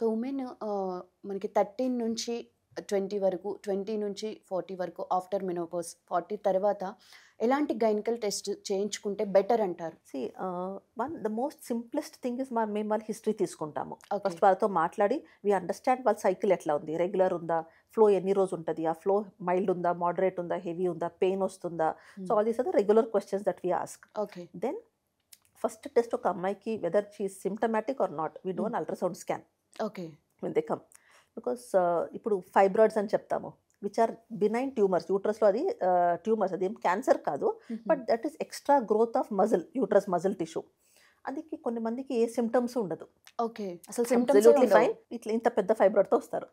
ఒక ఉమెన్ మనకి 13 నుంచి 20 వరకు, 20 నుంచి 40 వరకు ఆఫ్టర్ మెనోపాజ్ 40 తర్వాత ఎలాంటి గైనకల్ టెస్ట్ చేయించుకుంటే బెటర్ అంటారు? See the most simplest thing is మేము వాళ్ళ హిస్టరీ తీసుకుంటాము. ఓకే. ఫస్ట్ వాళ్ళతో మాట్లాడి వి అండర్స్టాండ్ వాళ్ళ సైకిల్ ఎట్లా ఉంది, రెగ్యులర్ ఉందా, ఫ్లో ఎన్ని రోజు ఉంటుంది, ఆ ఫ్లో మైల్డ్ ఉందా, మోడరేట్ ఉందా, హెవీ ఉందా, పెయిన్ వస్తుందా. So hmm. All these are the regular questions that we ask. Okay. Then first test ఒక అమ్మాయికి whether she is symptomatic or not, we do hmm. An ultrasound scan okay. When they come. Because ఇప్పుడు fibroids అని చెప్తాము, which are benign tumours. యూట్రస్లో అది tumours, అదేం cancer కాదు. హుహు. But that is extra growth of muscle, uterus muscle tissue. అది కొన్ని మందికి ఏ సిమ్టమ్స్ ఉండదు, ఓకే. అసలు సింప్టమ్సే అబ్సల్యూట్లీ ఉండవు. ఫైన్. ఇట్లా ఇంత పెద్ద ఫైబ్రాయిడ్తో వస్తారు,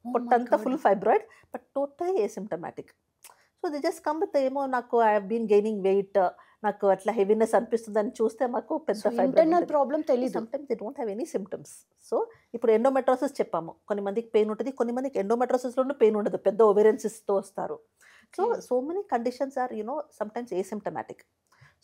ఓహ్ మై పొట్టంతా god! Full fibroid, but totally asymptomatic. So they just come with ఏమో నాకు I have been gaining weight, నాకు అట్లా హెవీనెస్ అనిపిస్తుందని చూస్తే మాకు పెద్ద సో ఫైబ్రాయిడ్ ఇంటర్నల్ ఉంటుంది. ప్రాబ్లమ్ సో తెలీదు. Sometimes they don't have any symptoms. So ఇప్పుడు ఎండోమెట్రోసిస్ చెప్పాము, కొన్ని మందికి పెయిన్ ఉంటుంది, కొన్ని మందికి ఎండోమెట్రోసిస్‌లోనూ పెయిన్ ఉండదు, పెద్ద ఓవేరియన్ సిస్ట్‌తో వస్తారు. So okay. So many conditions are sometimes asymptomatic.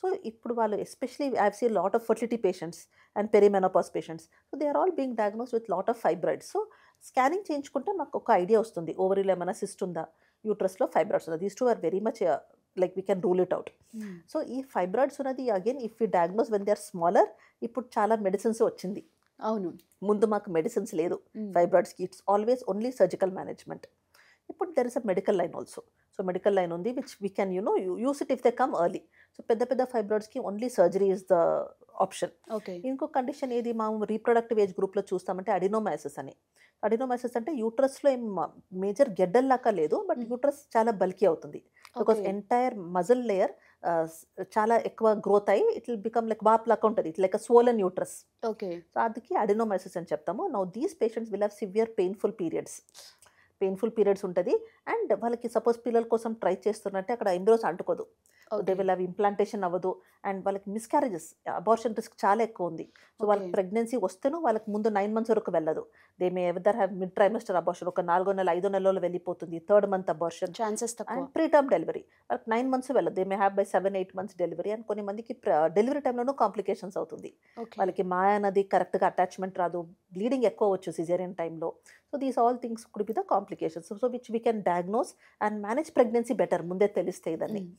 So ఇప్పుడు వాళ్ళు especially I have seen lot of fertility patients and perimenopause patients. So they are all being diagnosed with lot of fibroids. So scanning చేయించుకుంటే మాకు ఒక idea వస్తుంది, ఓవరీలో ఏమైనా cyst ఉందా, యూట్రస్‌లో ఫైబ్రాయిడ్స్ ఉందా. These two are very much like we can rule it out. Hmm. So ఈ ఫైబ్రాయిడ్స్ ఉన్నది again if you diagnose when they are smaller. ఇప్పుడు చాలా మెడిసిన్స్ వచ్చింది, అవును. ముందు మాకు మెడిసిన్స్ లేదు హ్మ్. ఫైబ్రాయిడ్స్కి. It's always only surgical management. ఇప్పుడు there is a medical line also. So medical line ఉంది which we can use it if they come early. So పెద్ద పెద్ద ఫైబ్రాయిడ్స్కి only surgery is the option. Okay. ఇంకో condition ఏది మనం reproductive age గ్రూప్లో చూస్తామంటే adenomyosis అని. అడినోమైసిస్ అంటే యూట్రస్లో ఏం మేజర్ గెడ్డల్లాగా లేదు, బట్ హ్మ్. యూట్రస్ చాలా బల్కీ అవుతుంది. Because okay. Entire muscle layer చాలా ఎక్కువ గ్రోత్ అయ్యి ఇట్ విల్ బికమ్ లైక్ వాప్ లాగా ఉంటుంది, it like swollen uterus. Okay. So అదికి అడినోమైసిస్ అని చెప్తాము. Now these patients will have severe painful periods ఉంటది. అండ్ వాళ్ళకి సపోజ్ పిల్లల కోసం ట్రై చేస్తున్నట్టే అక్కడ ఎంబ్రియోస్ అంటుకోదు. They okay. Will have implantation అవ్వదు. అండ్ వాళ్ళకి మిస్‌క్యారేజెస్, అబార్షన్ రిస్క్ చాలా ఎక్కువ ఉంది. So okay. వాళ్ళకి ప్రెగ్నెన్సీ వస్తేనూ వాళ్ళకి ముందు 9 మంత్స్ వరకు వెళ్ళదు. They may either have mid trimester abortion, ఒక 4 నెల, 5 నెలల్లో వెళ్ళిపోతుంది. థర్డ్ మంత్ అబార్షన్ ఛాన్సెస్ తక్కువ. And preterm delivery. వాళ్ళకి 9 మంత్స్ వెళ్ళదు. They may have by 7, 8 months delivery. And కొన్ని మందికి డెలివరీ టైమ్‌లోనూ కాంప్లికేషన్స్ అవుతుంది. ఓకే. వాళ్ళకి మాయ నది కరెక్ట్‌గా అటాచ్‌మెంట్ రాదు. బ్లీడింగ్ ఎక్కువ అవ్వచ్చు సిజేరియన్ టైమ్‌లో. So these all things could be the complications. So which we can diagnose and manage pregnancy better, ముందే తెలిస్తే ఇదన్నీ. హ్మ్.